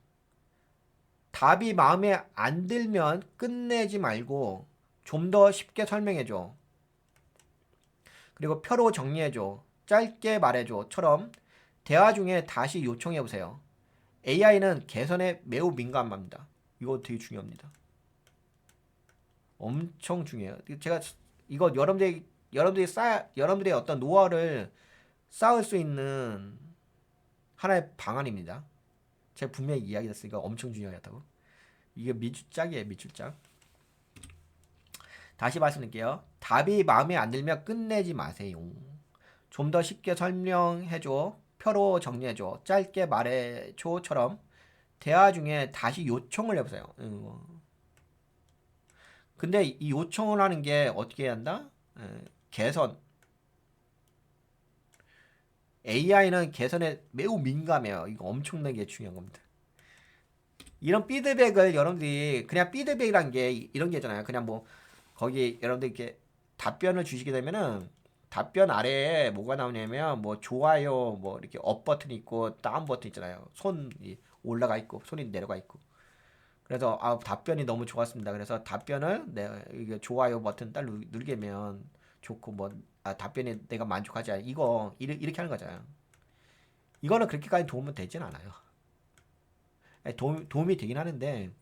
답이 마음에 안 들면 끝내지 말고 좀 더 쉽게 설명해줘. 그리고 표로 정리해줘. 짧게 말해줘.처럼 대화 중에 다시 요청해보세요. AI는 개선에 매우 민감합니다. 이거 되게 중요합니다. 엄청 중요해요. 제가 이거 여러분들의 어떤 노하우를 쌓을 수 있는 하나의 방안입니다. 제가 분명히 이야기했으니까 엄청 중요하다고. 이게 밑줄짝이에요, 밑줄짝. 다시 말씀드릴게요. 답이 마음에 안 들면 끝내지 마세요. 좀 더 쉽게 설명해줘. 표로 정리해줘. 짧게 말해줘처럼 대화 중에 다시 요청을 해보세요. 근데 이 요청을 하는 게 어떻게 해야 한다? 개선. AI는 개선에 매우 민감해요. 이거 엄청나게 중요한 겁니다. 이런 피드백을 여러분들이 그냥 피드백이란 게 이런 게 있잖아요. 그냥 뭐 거기 여러분들 이렇게 답변을 주시게 되면은 답변 아래에 뭐가 나오냐면 뭐 좋아요 뭐 이렇게 업 버튼이 있고 다운 버튼 있잖아요. 손이 올라가 있고 손이 내려가 있고. 그래서 답변이 너무 좋았습니다. 그래서 답변을 이게 좋아요 버튼 딱 누르면 좋고 뭐 답변이 내가 만족하지 않아. 이거 이렇게 하는 거잖아요. 이거는 그렇게까지 도움은 되진 않아요. 도움이 되긴 하는데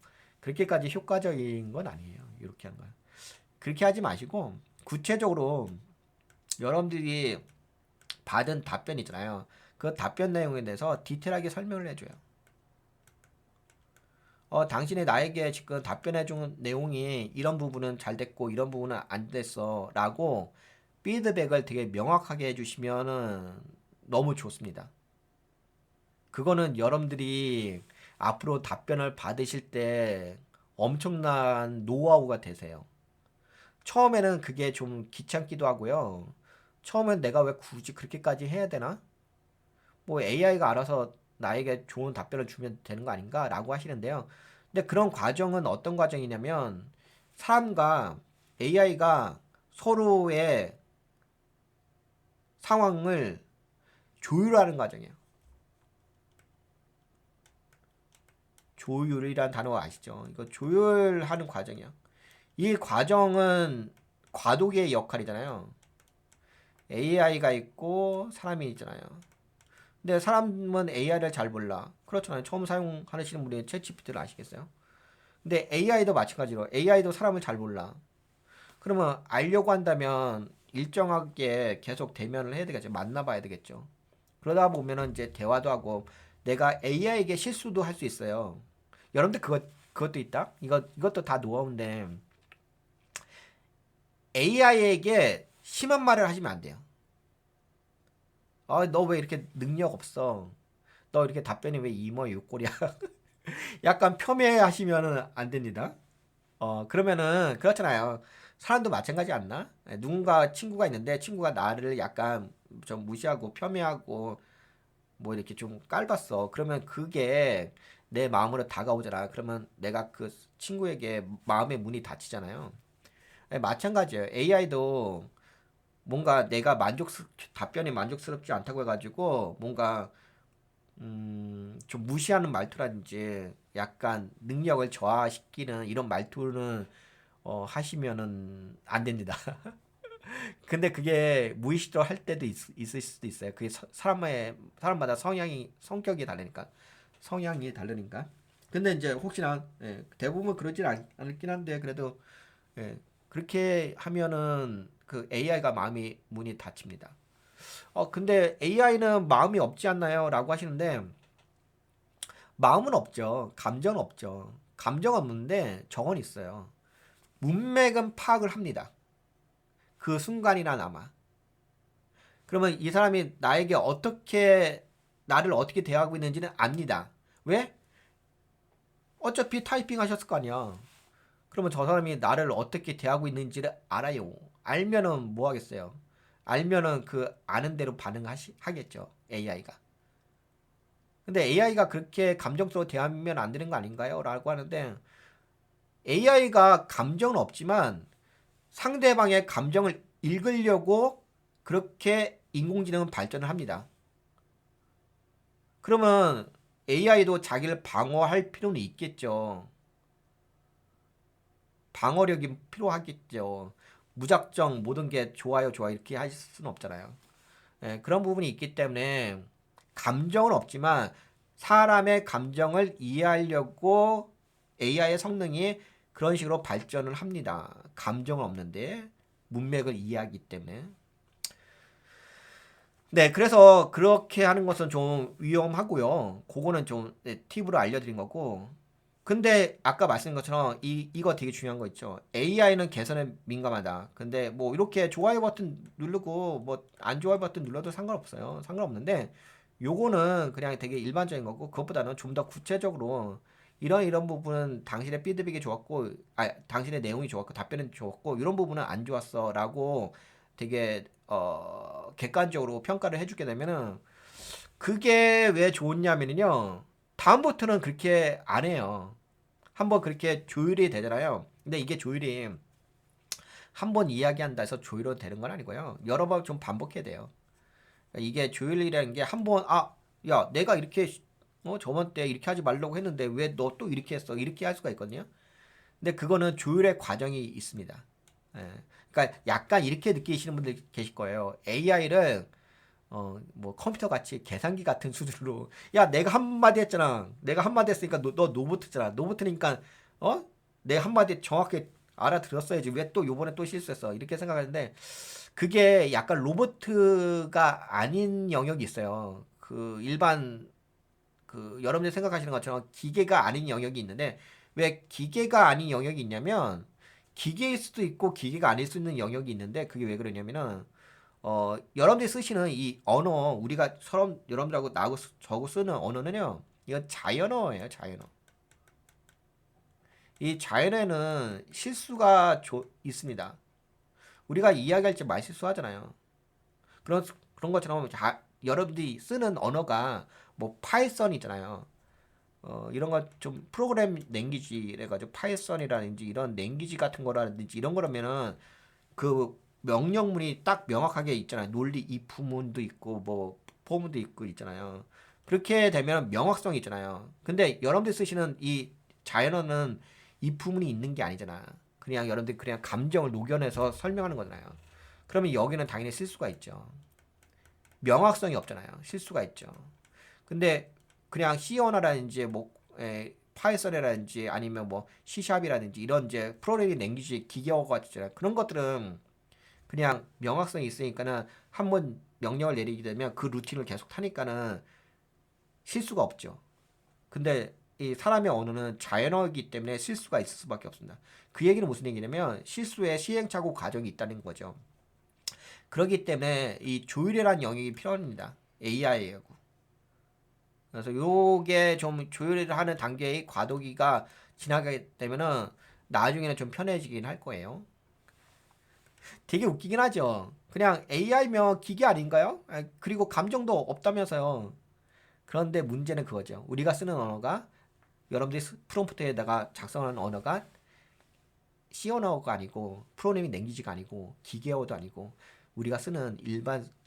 그렇게까지 효과적인 건 아니에요. 이렇게 하는 거예요. 그렇게 하지 마시고 구체적으로 여러분들이 받은 답변 있잖아요. 그 답변 내용에 대해서 디테일하게 설명을 해줘요. 당신이 나에게 지금 답변해준 내용이 이런 부분은 잘 됐고 이런 부분은 안 됐어 라고 피드백을 되게 명확하게 해주시면은 너무 좋습니다. 그거는 여러분들이 앞으로 답변을 받으실 때 엄청난 노하우가 되세요. 처음에는 그게 좀 귀찮기도 하고요. 처음엔 내가 왜 굳이 그렇게까지 해야 되나? 뭐 AI가 알아서 나에게 좋은 답변을 주면 되는 거 아닌가? 라고 하시는데요. 근데 그런 과정은 어떤 과정이냐면 사람과 AI가 서로의 상황을 조율하는 과정이에요. 조율이란 단어 아시죠? 이거 조율하는 과정이야. 이 과정은 과도기의 역할이잖아요. AI가 있고 사람이 있잖아요. 근데 사람은 AI를 잘 몰라. 그렇잖아요. 처음 사용하시는 분이 챗GPT를 아시겠어요? 근데 AI도 마찬가지로 AI도 사람을 잘 몰라. 그러면 알려고 한다면 일정하게 계속 대면을 해야 되겠죠. 만나봐야 되겠죠. 그러다 보면은 이제 대화도 하고 내가 AI에게 실수도 할 수 있어요. 여러분들 그것도 있다? 이것도 다 노하우인데 AI에게 심한 말을 하시면 안 돼요. 너 왜 이렇게 능력 없어? 너 이렇게 답변이 왜 이모 육골이야? 약간 폄훼하시면은 안 됩니다. 그러면은 그렇잖아요. 사람도 마찬가지 않나? 누군가 친구가 있는데 친구가 나를 약간 좀 무시하고 폄훼하고 뭐 이렇게 좀 깔봤어. 그러면 그게 내 마음으로 다가오잖아. 그러면 내가 그 친구에게 마음의 문이 닫히잖아요. 마찬가지예요. AI도 뭔가 내가 답변이 만족스럽지 않다고 해가지고 뭔가 좀 무시하는 말투라든지 약간 능력을 저하시키는 이런 말투는 하시면은 안 됩니다. 근데 그게 무의식적으로 할 때도 있을 수도 있어요. 그게 사람마다 성격이 다르니까. 성향이 다르니까. 근데 이제 혹시나 대부분 그러진 않긴 한데 그래도 예, 그렇게 하면은 그 AI가 마음이 문이 닫힙니다. 근데 AI는 마음이 없지 않나요? 라고 하시는데 마음은 없죠. 감정은 없죠. 감정 없는데 정은 있어요. 문맥은 파악을 합니다. 그 순간이나마. 그러면 이 사람이 나를 어떻게 대하고 있는지는 압니다. 왜? 어차피 타이핑 하셨을 거 아니야. 그러면 저 사람이 나를 어떻게 대하고 있는지를 알아요. 알면은 뭐 하겠어요? 알면은 그 아는 대로 반응하겠죠. AI가. 근데 AI가 그렇게 감정적으로 대하면 안 되는 거 아닌가요? 라고 하는데 AI가 감정은 없지만 상대방의 감정을 읽으려고 그렇게 인공지능은 발전을 합니다. 그러면 AI도 자기를 방어할 필요는 있겠죠. 방어력이 필요하겠죠. 무작정 모든 게 좋아요, 좋아 이렇게 하실 수는 없잖아요. 그런 부분이 있기 때문에 감정은 없지만 사람의 감정을 이해하려고 AI의 성능이 그런 식으로 발전을 합니다. 감정은 없는데 문맥을 이해하기 때문에. 네, 그래서 그렇게 하는 것은 좀 위험하고요. 그거는 좀 팁으로 알려드린 거고. 근데 아까 말씀드린 것처럼 이거 되게 중요한 거 있죠. AI는 개선에 민감하다. 근데 뭐 이렇게 좋아요 버튼 누르고 뭐 안 좋아요 버튼 눌러도 상관없어요. 상관없는데 요거는 그냥 되게 일반적인 거고 그것보다는 좀 더 구체적으로 이런 부분은 당신의 피드백이 좋았고 당신의 내용이 좋았고 답변이 좋았고 이런 부분은 안 좋았어라고 되게 객관적으로 평가를 해주게 되면은 그게 왜 좋냐면요. 다음부터는 그렇게 안 해요. 한번 그렇게 조율이 되잖아요. 근데 이게 조율이 한 번 이야기한다 해서 조율은 되는 건 아니고요. 여러 번 좀 반복해야 돼요. 이게 조율이라는 게 한 번, 야, 내가 이렇게, 저번 때 이렇게 하지 말라고 했는데 왜 너 또 이렇게 했어? 이렇게 할 수가 있거든요. 근데 그거는 조율의 과정이 있습니다. 예. 그러니까 약간 이렇게 느끼시는 분들 계실 거예요. AI를 뭐 컴퓨터 같이 계산기 같은 수준으로 야 내가 한마디 했잖아. 내가 한마디 했으니까 너 노보트잖아. 노보트니까 어? 내 한마디 정확히 알아들었어야지. 왜 또 요번에 또 실수했어? 이렇게 생각하는데 그게 약간 로보트가 아닌 영역이 있어요. 그 일반 그 여러분들이 생각하시는 것처럼 기계가 아닌 영역이 있는데 왜 기계가 아닌 영역이 있냐면 기계일 수도 있고 기계가 아닐 수 있는 영역이 있는데 그게 왜 그러냐면은 여러분들이 쓰시는 이 언어 우리가 서로 여러분들하고 나하고 저하고 쓰는 언어는요 이건 자연어예요 자연어. 이 자연어에는 실수가 있습니다. 우리가 이야기할 때 말실수하잖아요. 그런 것처럼 여러분들이 쓰는 언어가 뭐 파이썬 있잖아요. 이런 거 좀 프로그램 랭귀지 해가지고 파이썬이라든지 이런 랭귀지 같은 거라든지 이런 거라면은 그 명령문이 딱 명확하게 있잖아요. 논리 if문도 있고 뭐 포문도 있고 있잖아요. 그렇게 되면 명확성이 있잖아요. 근데 여러분들 쓰시는 이 자연어는 if문이 있는 게 아니잖아. 그냥 여러분들 그냥 감정을 녹여내서 설명하는 거잖아요. 그러면 여기는 당연히 실수가 있죠. 명확성이 없잖아요. 실수가 있죠. 근데 그냥 C 언어라든지 뭐 파이썬이라든지 아니면 뭐 C샵이라든지 이런 이제 프로그래밍 랭귀지 기계어가 있잖아요. 그런 것들은 그냥 명확성이 있으니까는 한번 명령을 내리게 되면 그 루틴을 계속 타니까는 실수가 없죠. 근데 이 사람의 언어는 자연어이기 때문에 실수가 있을 수밖에 없습니다. 그 얘기는 무슨 얘기냐면 실수에 시행착오 과정이 있다는 거죠. 그렇기 때문에 이 조율이라는 영역이 필요합니다. AI하고. 그래서 요게 좀 조율을 하는 단계의 과도기가 지나게 되면은 나중에는 좀 편해지긴 할 거예요. 되게 웃기긴 하죠. 그냥 AI면 기계 아닌가요? 그리고 감정도 없다면서요. 그런데 문제는 그거죠. 우리가 쓰는 언어가 여러분들이 프롬프트에다가 작성하는 언어가 C 언어가 아니고 프로그래밍 랭귀지가 아니고 기계어도 아니고 우리가 쓰는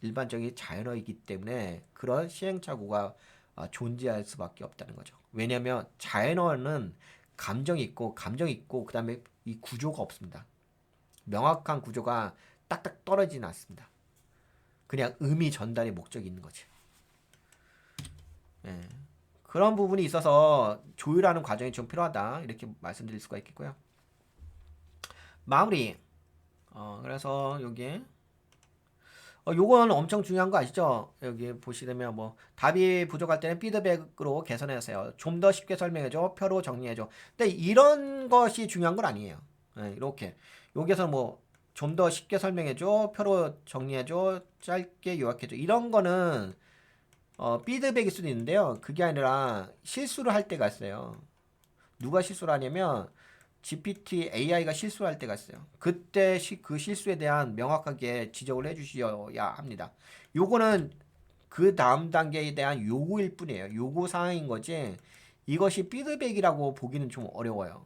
일반적인 자연어이기 때문에 그런 시행착오가 존재할 수밖에 없다는 거죠. 왜냐하면 자연어는 감정이 있고 그다음에 이 구조가 없습니다. 명확한 구조가 딱딱 떨어지진 않습니다. 그냥 의미 전달의 목적이 있는 거지. 예. 그런 부분이 있어서 조율하는 과정이 좀 필요하다 이렇게 말씀드릴 수가 있겠고요. 마무리. 그래서 여기 요건 엄청 중요한 거 아시죠? 여기 보시면 뭐 답이 부족할 때는 피드백으로 개선하세요. 좀 더 쉽게 설명해줘. 표로 정리해줘. 근데 이런 것이 중요한 건 아니에요. 네, 이렇게 여기서 뭐 좀 더 쉽게 설명해줘. 표로 정리해줘. 짧게 요약해줘. 이런 거는 피드백일 수도 있는데요. 그게 아니라 실수를 할 때가 있어요. 누가 실수를 하냐면 GPT AI가 실수할 때가 있어요. 그때 그 실수에 대한 명확하게 지적을 해주셔야 합니다. 요거는 그 다음 단계에 대한 요구일 뿐이에요. 요구 사항인 거지. 이것이 피드백이라고 보기는 좀 어려워요.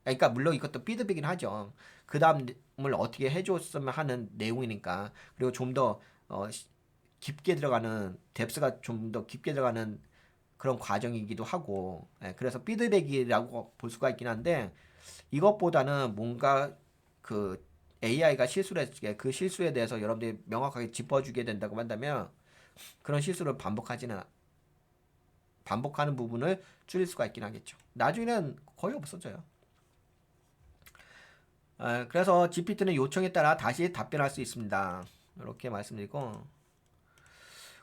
그러니까 물론 이것도 피드백이긴 하죠. 그 다음을 어떻게 해줬으면 하는 내용이니까. 그리고 좀 더 깊게 들어가는 뎁스가 좀 더 깊게 들어가는 그런 과정이기도 하고. 그래서 피드백이라고 볼 수가 있긴 한데 이것보다는 뭔가 그 AI가 실수를 했을 때 그 실수에 대해서 여러분들이 명확하게 짚어주게 된다고 한다면 그런 실수를 반복하는 부분을 줄일 수가 있긴 하겠죠. 나중에는 거의 없어져요. 그래서 GPT는 요청에 따라 다시 답변할 수 있습니다. 이렇게 말씀드리고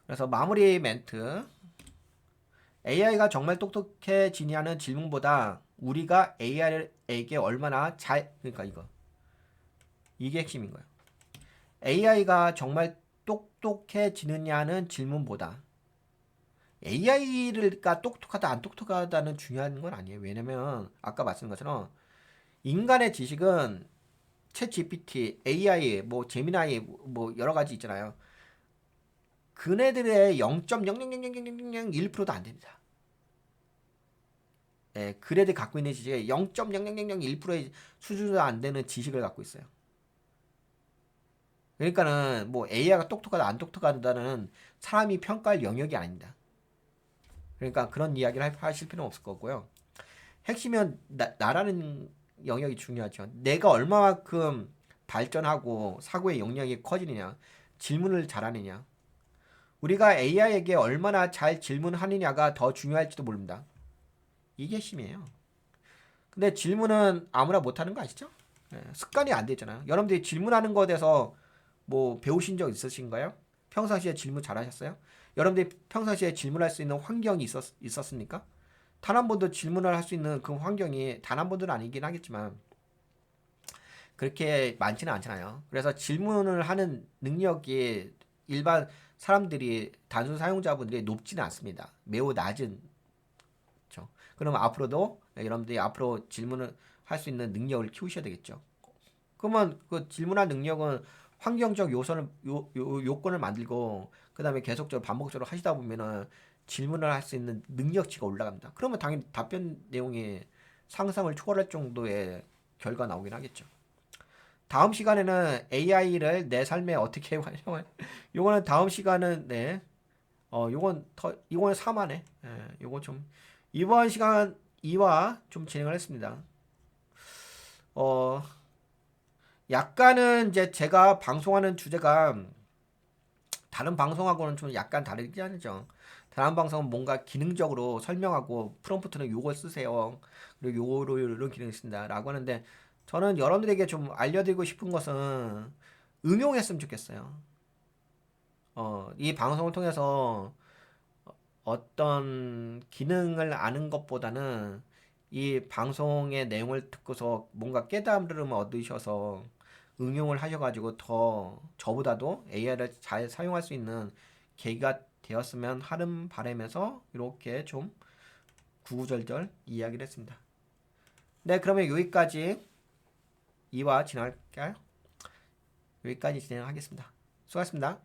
그래서 마무리 멘트 AI가 정말 똑똑해지냐는 질문보다 우리가 AI에게 얼마나 그러니까 이게 핵심인 거예요. AI가 정말 똑똑해지느냐는 질문보다 AI가 똑똑하다 안 똑똑하다는 중요한 건 아니에요. 왜냐면 아까 말씀드린 것처럼 인간의 지식은 챗 GPT, AI, 뭐 제미나이 뭐 여러 가지 있잖아요. 그네들의 0.0000001%도 안 됩니다. 예, 그네들 갖고 있는 지식의 0.0001%의 수준도 안 되는 지식을 갖고 있어요. 그러니까는 뭐 AI가 똑똑하다 안 똑똑하다는 사람이 평가할 영역이 아닙니다. 그러니까 그런 이야기를 하실 필요는 없을 거고요. 핵심은 나라는 영역이 중요하죠. 내가 얼마만큼 발전하고 사고의 역량이 커지느냐, 질문을 잘하느냐. 우리가 AI에게 얼마나 잘 질문하느냐가 더 중요할지도 모릅니다. 이게 핵심이에요. 근데 질문은 아무나 못하는 거 아시죠? 습관이 안 되잖아요. 여러분들이 질문하는 거에 대해서 뭐 배우신 적 있으신가요? 평상시에 질문 잘하셨어요? 여러분들이 평상시에 질문할 수 있는 환경이 있었습니까? 단 한 번도 질문을 할 수 있는 그 환경이 단 한 번도 아니긴 하겠지만 그렇게 많지는 않잖아요. 그래서 질문을 하는 능력이 일반 사람들이 단순 사용자분들이 높지는 않습니다. 매우 낮은. 그렇죠. 그러면 앞으로도 여러분들이 앞으로 질문을 할 수 있는 능력을 키우셔야 되겠죠. 그러면 그 질문할 능력은 환경적 요건을 만들고 그다음에 계속적으로 반복적으로 하시다 보면은 질문을 할 수 있는 능력치가 올라갑니다. 그러면 당연히 답변 내용이 상상을 초월할 정도의 결과 나오긴 하겠죠. 다음 시간에는 AI를 내 삶에 어떻게 활용할 요거는 다음 시간은 네. 이거는 3화네. 예, 요거 좀 이번 시간 2화 좀 진행을 했습니다. 어, 약간은 이제 제가 방송하는 주제가 다른 방송하고는 좀 약간 다르지 않죠. 다른 방송은 뭔가 기능적으로 설명하고 프롬프트는 요걸 쓰세요. 그리고 요로 이런 기능이 있습니다. 라고 하는데 저는 여러분들에게 좀 알려드리고 싶은 것은 응용했으면 좋겠어요. 이 방송을 통해서 어떤 기능을 아는 것보다는 이 방송의 내용을 듣고서 뭔가 깨달음을 얻으셔서 응용을 하셔가지고 더 저보다도 AI를 잘 사용할 수 있는 계기가 되었으면 하는 바람에서 이렇게 좀 구구절절 이야기를 했습니다. 네, 그러면 여기까지 2화 진행할까요? 여기까지 진행하겠습니다. 수고하셨습니다.